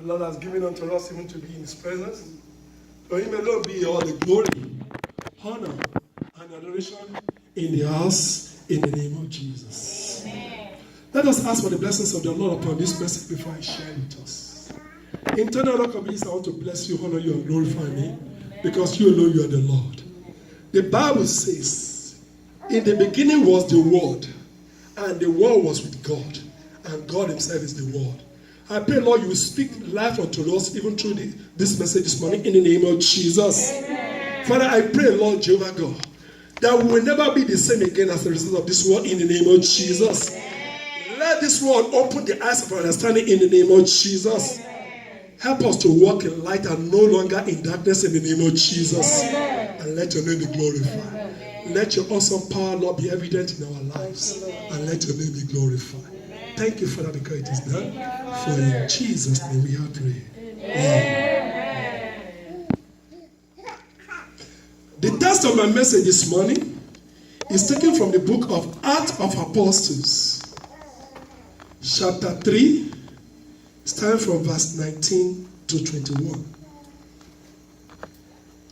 The Lord has given unto us even to be in his presence. For him alone be all the glory, honor, and adoration in the house in the name of Jesus. Amen. Let us ask for the blessings of the Lord upon this message before I share it with us. Internal communities, I want to bless you, honor you, and glorify me, because you alone, you are the Lord. The Bible says, in the beginning was the Word, and the Word was with God, and God himself is the Word. I pray, Lord, you will speak life unto us even through this message this morning in the name of Jesus. Amen. Father, I pray, Lord Jehovah God, that we will never be the same again as a result of this word in the name of Jesus. Amen. Let this word open the eyes of our understanding in the name of Jesus. Amen. Help us to walk in light and no longer in darkness in the name of Jesus. Amen. And let your name be glorified. Amen. Let your awesome power, Lord, be evident in our lives. Amen. And let your name be glorified. Thank you, Father, because it is done. For in Jesus' name we have prayed. Amen. The text of my message this morning is taken from the book of Acts of Apostles, chapter 3, starting from verse 19 to 21.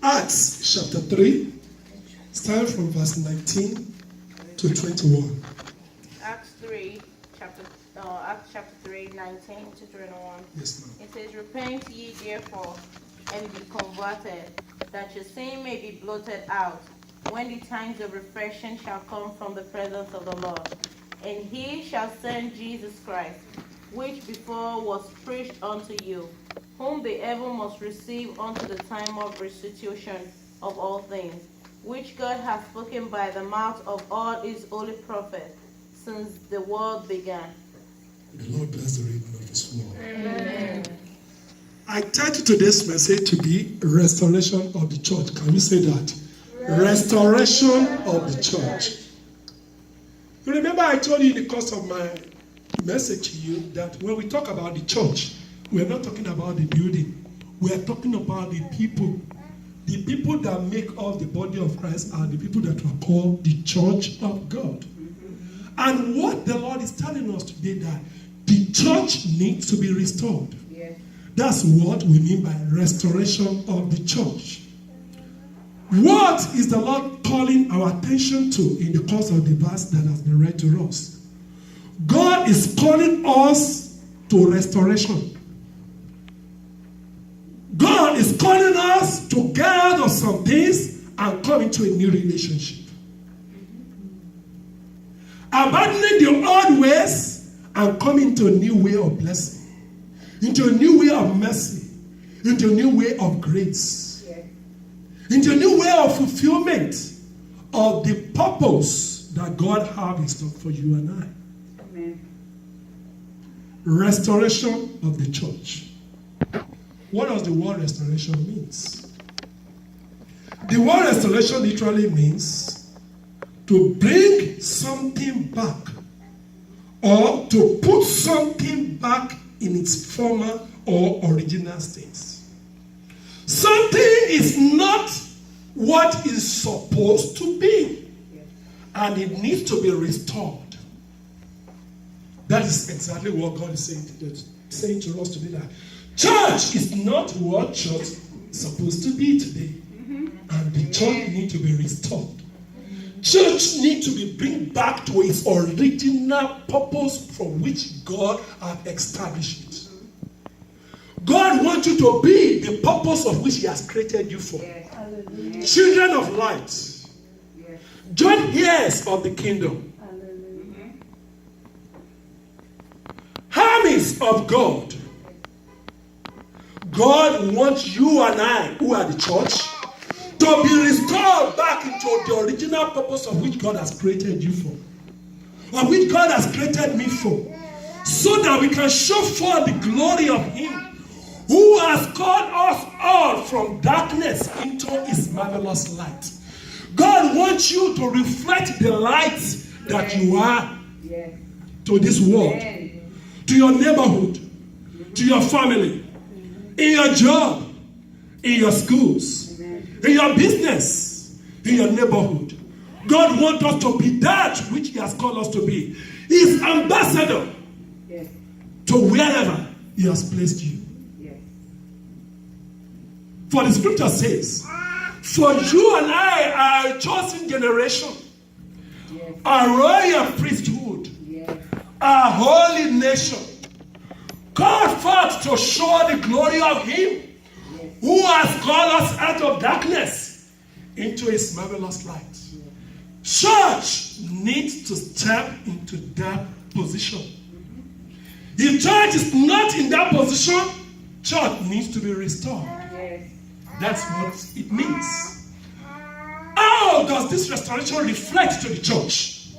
Acts chapter 3, starting from verse 19 to 21. Acts chapter 3, 19 to 21. Yes, ma'am. It says, "Repent ye therefore, and be converted, that your sin may be blotted out, when the times of refreshing shall come from the presence of the Lord. And he shall send Jesus Christ, which before was preached unto you, whom the ever must receive unto the time of restitution of all things, which God hath spoken by the mouth of all his holy prophets, since the world began." The Lord bless the reading of his word. Amen. I titled today's message to be Restoration of the Church. Can you say that? Restoration of the Church. You remember I told you in the course of my message to you that when we talk about the church, we are not talking about the building. We are talking about the people. The people that make up the body of Christ are the people that are called the church of God. And what the Lord is telling us today, that the church needs to be restored. Yes. That's what we mean by restoration of the church. What is the Lord calling our attention to in the course of the verse that has been read to us? God is calling us to restoration. God is calling us to get out of some things and come into a new relationship. Abandoning the old ways and coming into a new way of blessing, into a new way of mercy, into a new way of grace, into a new way of fulfillment of the purpose that God has in store for you and I. Amen. Restoration of the church. What does the word restoration means? The word restoration literally means to bring something back, or to put something back in its former or original state. Something is not what it's supposed to be, and it needs to be restored. That is exactly what God is saying to us today. That church is not what church is supposed to be today, and the church needs to be restored. Church needs to be bring back to its original purpose from which God has established it. God wants you to be the purpose of which he has created you for. Yes. Children of light. Yes. Joint heirs of the kingdom. Armies of God. God wants you and I, who are the church, to be restored back into the original purpose of which God has created you for, of which God has created me for, so that we can show forth the glory of him who has called us all from darkness into his marvelous light. God wants you to reflect the light that you are to this world, to your neighborhood, to your family, in your job, in your schools, in your business, in your neighborhood. God wants us to be that which he has called us to be. His ambassador to wherever he has placed you. For the scripture says, for you and I are a chosen generation, a royal priesthood, a holy nation, called forth to show the glory of him who has called us out of darkness into his marvelous light. Church needs to step into that position. If church is not in that position, church needs to be restored. That's what it means. How does this restoration reflect to the church?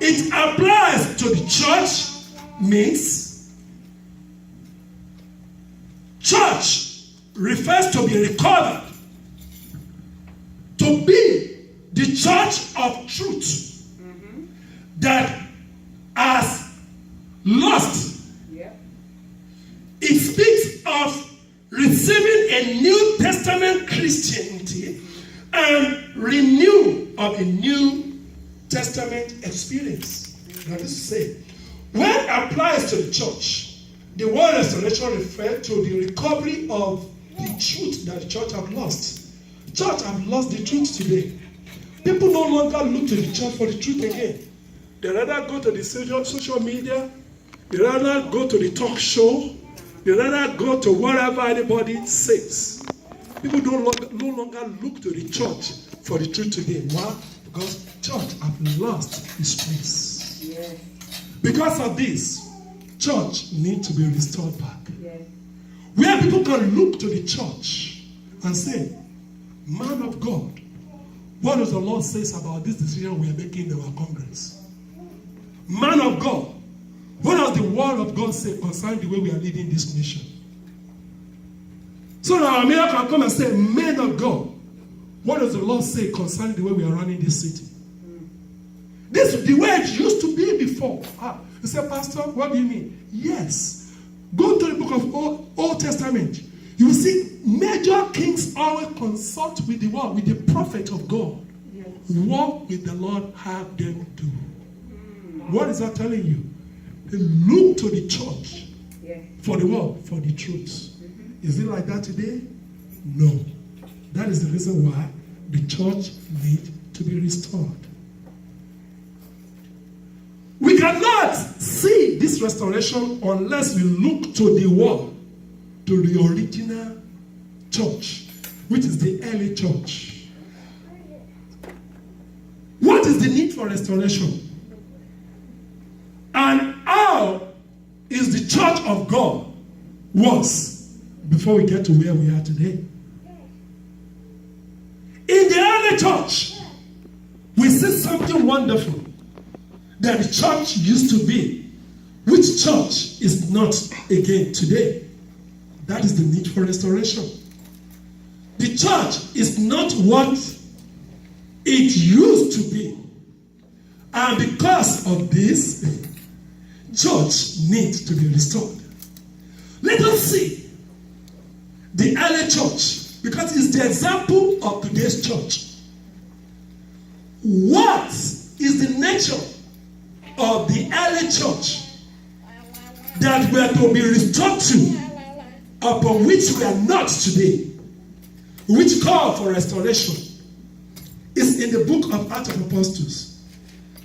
It applies to the church, means church refers to be recovered, to be the church of truth that has lost. It speaks of receiving a New Testament Christianity and renew of a New Testament experience. That is to say, when it applies to the church, the word restoration refers to the recovery of the truth that the church have lost. Church have lost the truth today. People no longer look to the church for the truth again. They rather go to the social media. They rather go to the talk show. They rather go to whatever anybody says. People no longer look to the church for the truth today. Why? Because church have lost its place. Yes. Because of this, church needs to be restored back. Yes. Where people can look to the church and say, man of God, what does the Lord say about this decision we are making in our Congress? Man of God, what does the word of God say concerning the way we are leading this nation? So now America can come and say, man of God, what does the Lord say concerning the way we are running this city? This is the way it used to be before. You say, Pastor, what do you mean? Yes. Go to the book of Old Testament. You will see major kings always consult with the word, with the prophet of God. Yes. What will the Lord have them do? What is that telling you? They look to the church for the word, for the truth. Is it like that today? No. That is the reason why the church needs to be restored. We cannot see this restoration unless we look to the word, to the original church, which is the early church. What is the need for restoration? And how is the church of God was before we get to where we are today? In the early church, we see something wonderful that the church used to be, which church is not again today. That is the need for restoration. The church is not what it used to be. And because of this, church needs to be restored. Let us see the early church, because it's the example of today's church. What is the nature of the early church that we are to be restored to, upon which we are not today, which call for restoration, is in the book of Acts of Apostles,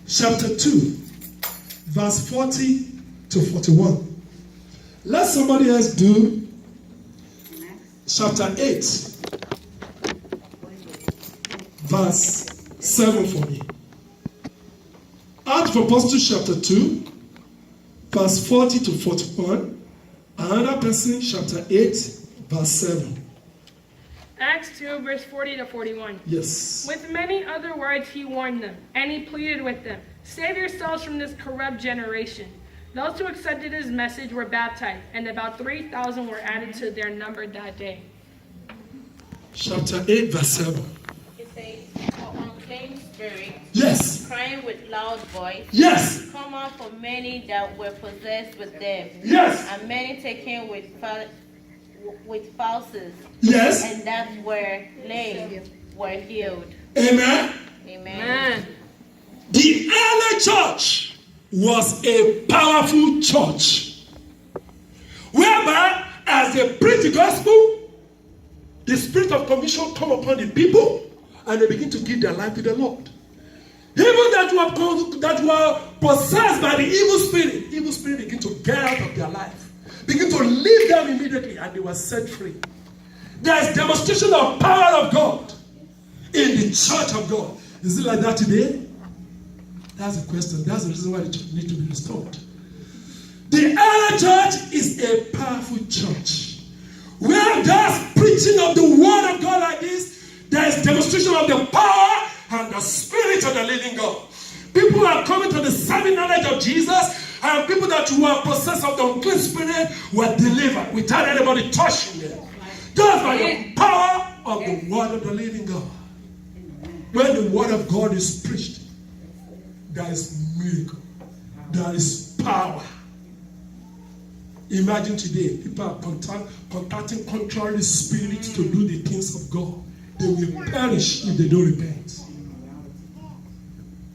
chapter 2, verse 40 to 41. Let somebody else do chapter 8, verse 7 for me. Acts of Apostles chapter 2, verse 40 to 41. Another person, chapter 8, verse 7. Acts 2, verse 40 to 41. Yes. With many other words he warned them, and he pleaded with them, save yourselves from this corrupt generation. Those who accepted his message were baptized, and about 3,000 were added to their number that day. Chapter 8, verse 7. It says, for unclean spirits, Yes. crying with loud voice, Yes. come out for many that were possessed with them, Yes. and many taken with pulses, Yes. and that were lame were healed. Amen. Amen. The early church was a powerful church, whereby as they preach the gospel, the spirit of conviction come upon the people, and they begin to give their life to the Lord. Even that were possessed by the evil spirit begin to get out of their life, begin to leave them immediately, and they were set free. There is demonstration of power of God in the church of God. Is it like that today? That's the question. That's the reason why the church needs to be restored. The early church is a powerful church. Where there's preaching of the word of God like this, there is demonstration of the power and the spirit of the living God. People are coming to the saving knowledge of Jesus, and people that were possessed of the unclean spirit were delivered without anybody touching them. Just by the power of the word of the living God. When the word of God is preached, there is miracle. There is power. Imagine today, people are contacting contrary spirits to do the things of God. They will perish if they don't repent.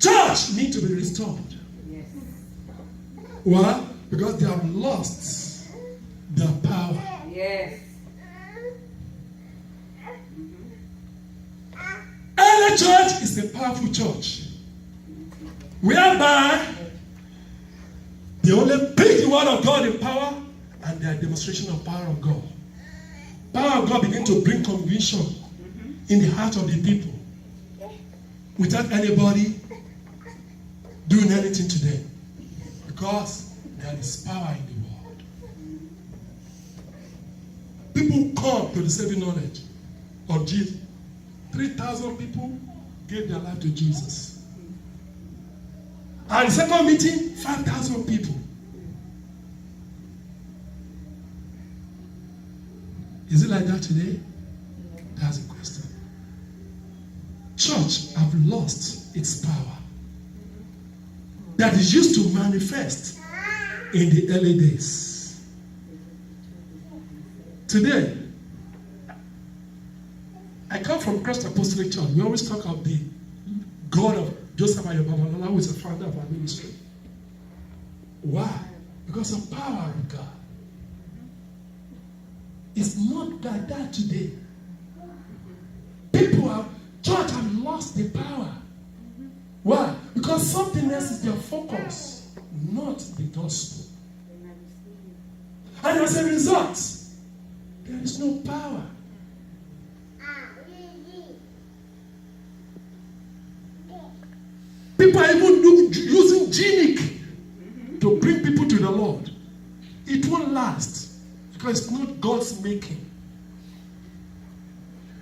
Church need to be restored. Why? Because they have lost their power. Yes. Early church is a powerful church, whereby they only preach the word of God in power, and their demonstration of power of God. Power of God begin to bring conviction in the heart of the people, without anybody doing anything to them, because there is power in the world. People come to the saving knowledge of Jesus. 3,000 people gave their life to Jesus. And the second meeting, 5,000 people. Is it like that today? That's a question. Church have lost its power that is used to manifest in the early days. Today, I come from Christ Apostolic Church. We always talk of the God of Joseph Onibonoje, who is the founder of our ministry. Why? Because of power of God. It's not like that today. Church have lost the power. Why? Because something else is their focus, not the gospel. And as a result, there is no power. People are even using gimmick to bring people to the Lord. It won't last because it's not God's making.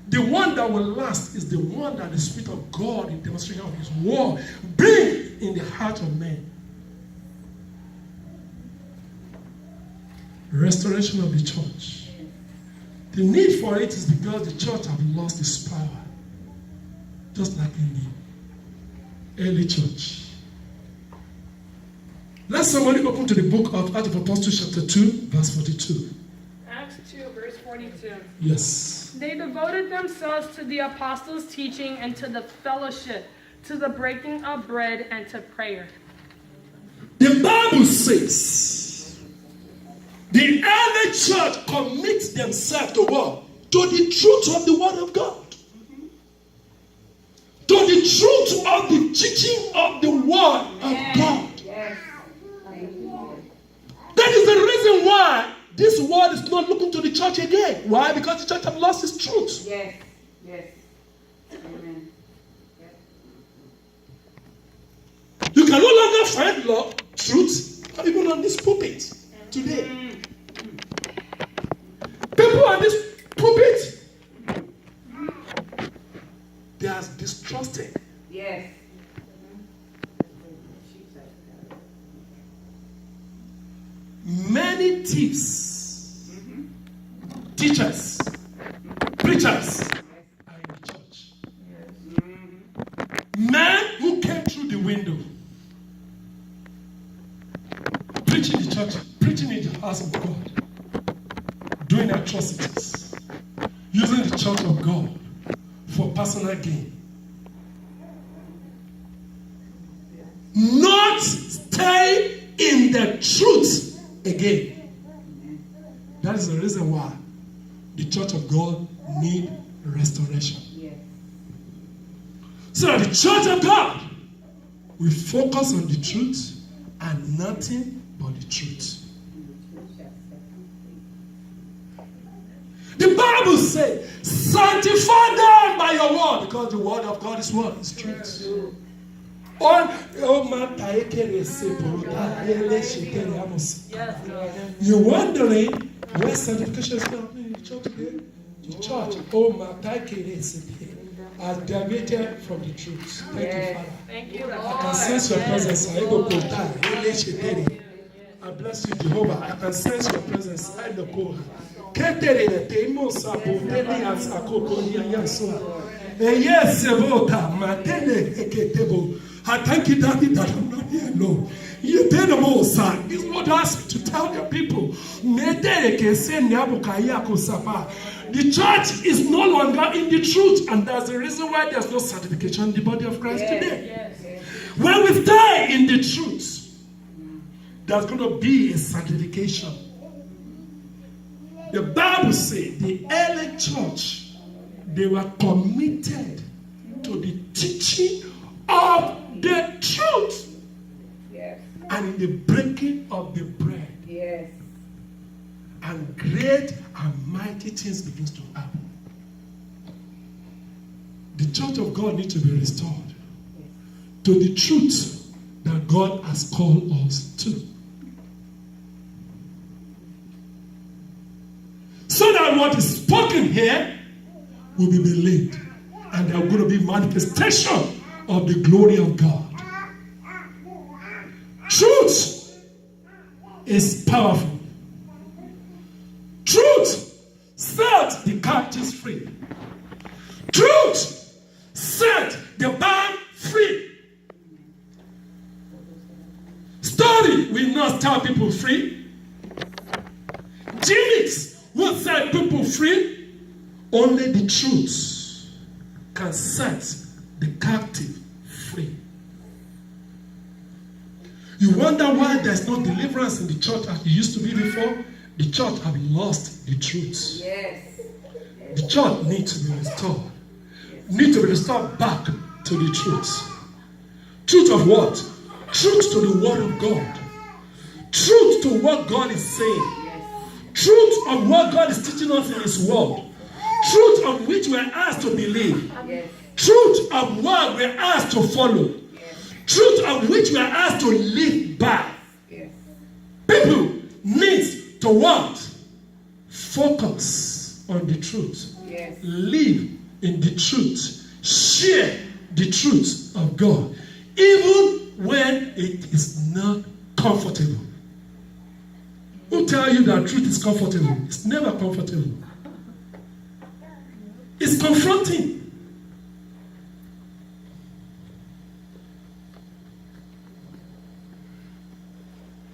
The one that will last is the one that the Spirit of God, in demonstration of His word, bring in the heart of men. Restoration of the church. The need for it is because the church have lost its power, just like in the early church. Let somebody open to the book of Acts of Apostles chapter 2, verse 42. Acts 2, verse 42. Yes. They devoted themselves to the apostles' teaching and to the fellowship, to the breaking of bread and to prayer. The Bible says the early church commits themselves to what? To the truth of the word of God. To the truth of the teaching of the word of God. Yes. That is the reason why this word is not looking to the church again. Why? Because the church have lost its truth. Yes. Yes. Amen. Yes. You can no longer find love, truth, even on this pulpit today. People on this pulpit, they are distrusted. Yes. Many thieves, teachers, preachers are in the church. Men who came through the window, preaching the church, preaching in the house of God, doing atrocities, using the church of God for personal gain. Not stay in the truth again. That is the reason why the church of God need restoration. Yes. So that the church of God will focus on the truth and nothing but the truth. The Bible says, sanctify them by your word, because the word of God is what? Is truth. You're wondering where sanctification is happening in the church today? The church, has deviated from the truth. Thank you, Father. Thank you, I can sense your presence. I bless you, Jehovah. I can sense your presence. I know. I thank you, Daddy, that I'm not here alone. You did the most, son. This is what I asked you to tell your people. The church is no longer in the truth, and that's the reason why there's no sanctification in the body of Christ today. Yes. When we stay in the truth, there's going to be a sanctification. The Bible says the early church, they were committed to the teaching of the truth. Yes. And in the breaking of the bread. Yes. And great and mighty things begins to happen. The church of God needs to be restored to the truth that God has called us to. So that what is spoken here will be believed. And there are going to be manifestation of the glory of God. Truth is powerful. Truth set the captives free. Truth set the bound free. Story will not set people free. Gimmicks will set people free. Only the truth can set the captive free. You wonder why there's no deliverance in the church as it used to be before? The church have lost the truth. Yes. The church needs to be restored. Needs to be restored back to the truth. Truth of what? Truth to the word of God. Truth to what God is saying. Truth of what God is teaching us in His word. Truth of which we are asked to believe. Yes. Truth of what we are asked to follow. Yes. Truth of which we are asked to live by. Yes. People need to what? Focus on the truth. Yes. Live in the truth. Share the truth of God. Even when it is not comfortable. Who tell you that truth is comfortable? It's never comfortable. It's confronting.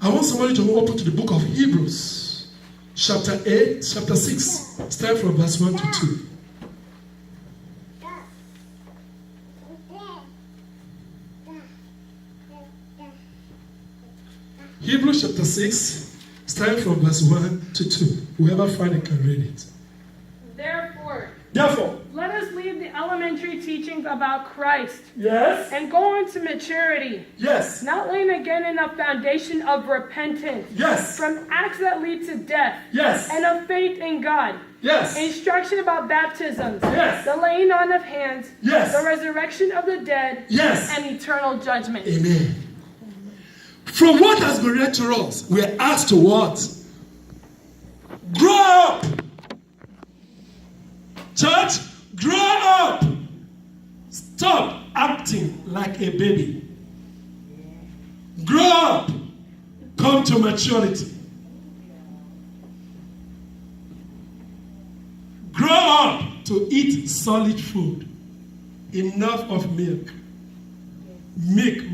I want somebody to open to the book of Hebrews, chapter 8, chapter 6. Start from verse 1 to 2. Hebrews chapter 6, start from verse 1 to 2. Whoever find it can read it. Therefore, let us leave the elementary teachings about Christ. Yes. And go on to maturity. Yes. Not laying again in a foundation of repentance. Yes. From acts that lead to death. Yes. And of faith in God. Yes. Instruction about baptisms. Yes. The laying on of hands. Yes. The resurrection of the dead. Yes. And eternal judgment. Amen. From what has been read to us, we are asked to what? Grow up. Church, grow up. Stop acting like a baby. Grow up. Come to maturity. Grow up to eat solid food. Enough of milk. Milk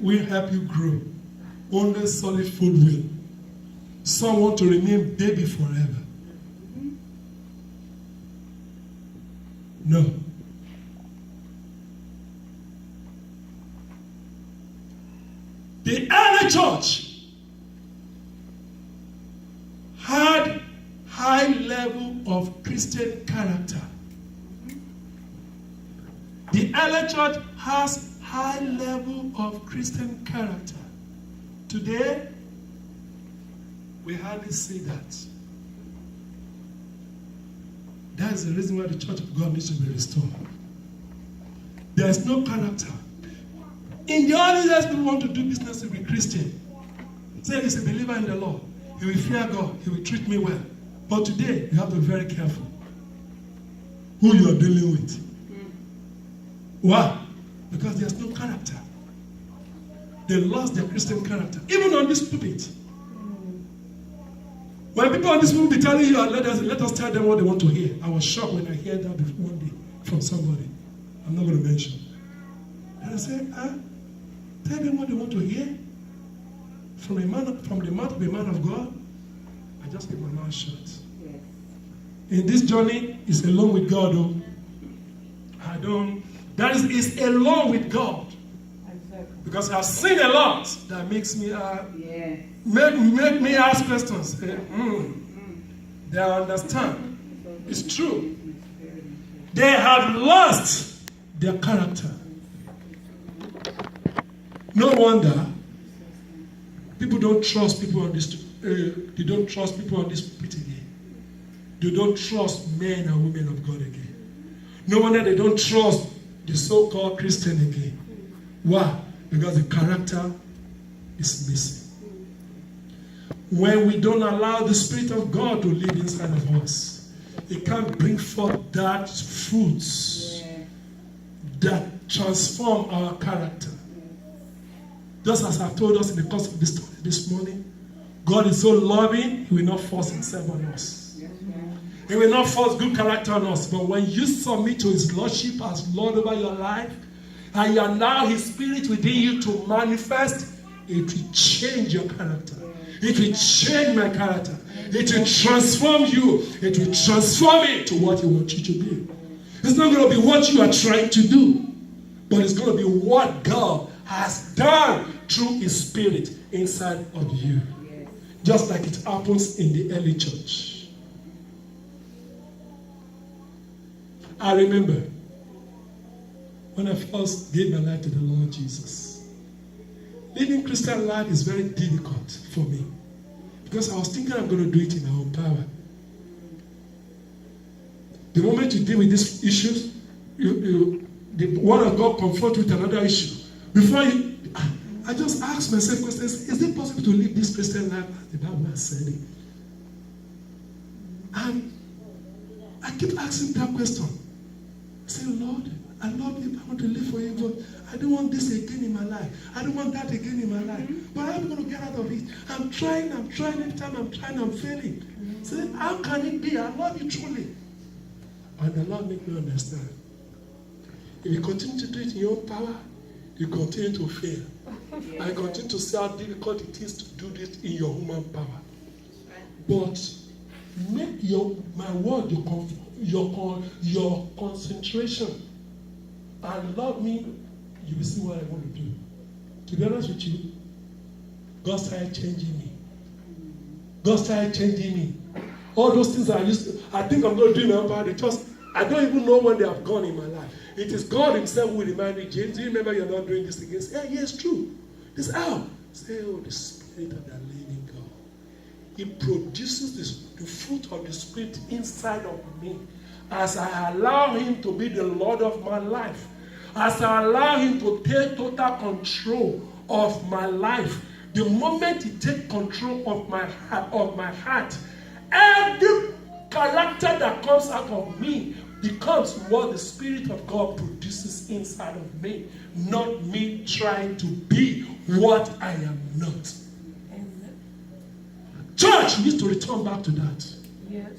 will help you grow. Only solid food will. Some want to remain baby forever. No. The early church had high level level of Christian character. The early church has high level of Christian character. Today, we hardly see that. That is the reason why the church of God needs to be restored. There is no character. In the early days, people want to do business with a Christian. Say he's a believer in the Lord. He will fear God. He will treat me well. But today, you have to be very careful who you are dealing with. Why? Because there's no character. They lost their Christian character. Even on this pulpit. When people on this pulpit be telling you, let us tell them what they want to hear. I was shocked when I heard that one day from somebody. I'm not going to mention. And I said, tell them what they want to hear from the mouth of a man of God. I just keep my mouth shut. Yes. In this journey, it's alone with God. It's alone with God. Exactly. Because I've seen a lot that makes me make me ask questions. They understand. It's true. They have lost their character. No wonder people don't trust people on this. They don't trust people on this pulpit again. They don't trust men and women of God again. No wonder they don't trust the so-called Christian again. Why? Because the character is missing. When we don't allow the Spirit of God to live inside of us, it can't bring forth that fruits that transform our character. Just as I've told us in the course of this study this morning, God is so loving, He will not force Himself on us. He will not force good character on us. But when you submit to His Lordship as Lord over your life, and you allow His Spirit within you to manifest, it will change your character. It will change my character. It will transform you. It will transform it to what He wants you to be. It's not going to be what you are trying to do, but it's going to be what God has done through His Spirit inside of you. Just like it happens in the early church. I remember when I first gave my life to the Lord Jesus. Living Christian life is very difficult for me because I was thinking I'm going to do it in my own power. The moment you deal with these issues, the one of God confront with another issue. Before you, I just ask myself questions: is it possible to live this Christian life as the Bible has said it? And I keep asking that question. I say, Lord, I love you, I want to live for you, but I don't want this again in my life. I don't want that again in my life. But I'm going to get out of it. I'm trying. Every time I'm trying, I'm failing. Say, how can it be? I love you truly. And the Lord make me understand. If you continue to do it in your own power, you continue to fail. I continue to see how difficult it is to do this in your human power. But make my word your concentration. And love me, you will see what I want to do. To be honest with you, God started changing me. All those things I think I'm going to do in my own power, I don't even know when they have gone in my life. It is God Himself who will remind me, James, do you remember you're not doing this again? Say, yeah, it's true. This how? Say, the Spirit of the living God. He produces the fruit of the Spirit inside of me. As I allow Him to be the Lord of my life, as I allow Him to take total control of my life, the moment He takes control of my heart, every character that comes out of me becomes what the Spirit of God produces inside of me, not me trying to be what I am not. Church needs to return back to that. Yes.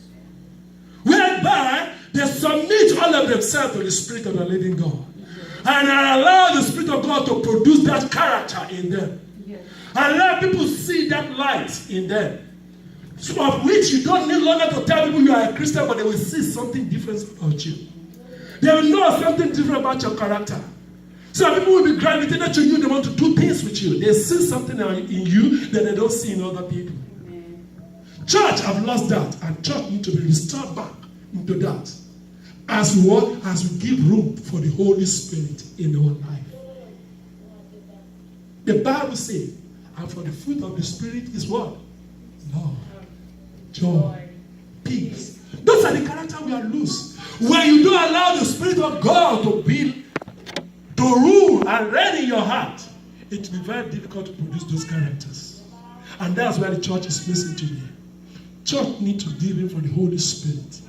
Whereby they submit all of themselves to the Spirit of the living God. And allow the Spirit of God to produce that character in them. Yes. And let people see that light in them. So of which you don't need longer to tell people you are a Christian, but they will see something different about you. They will know something different about your character. So people will be gravitated to you. They want to do things with you. They see something in you that they don't see in other people. Church have lost that, and church need to be restored back into that. As what? As we give room for the Holy Spirit in our life. The Bible says, and for the fruit of the Spirit is what? Love, joy, peace. Those are the character we are loose. When you don't allow the Spirit of God to rule and reign in your heart, it will be very difficult to produce those characters. And that's where the church is missing today. Church need to give in for the Holy Spirit.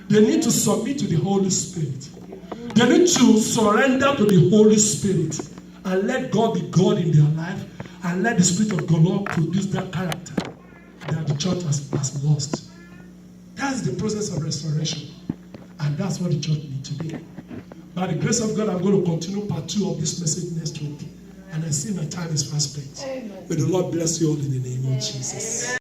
They need to submit to the Holy Spirit. They need to surrender to the Holy Spirit and let God be God in their life and let the Spirit of God produce that character that the church has lost. That's the process of restoration. And that's what the church needs to be. By the grace of God, I'm going to continue part 2 of this message next week. And I see my time is fast spent. May the Lord bless you all in the name of Jesus.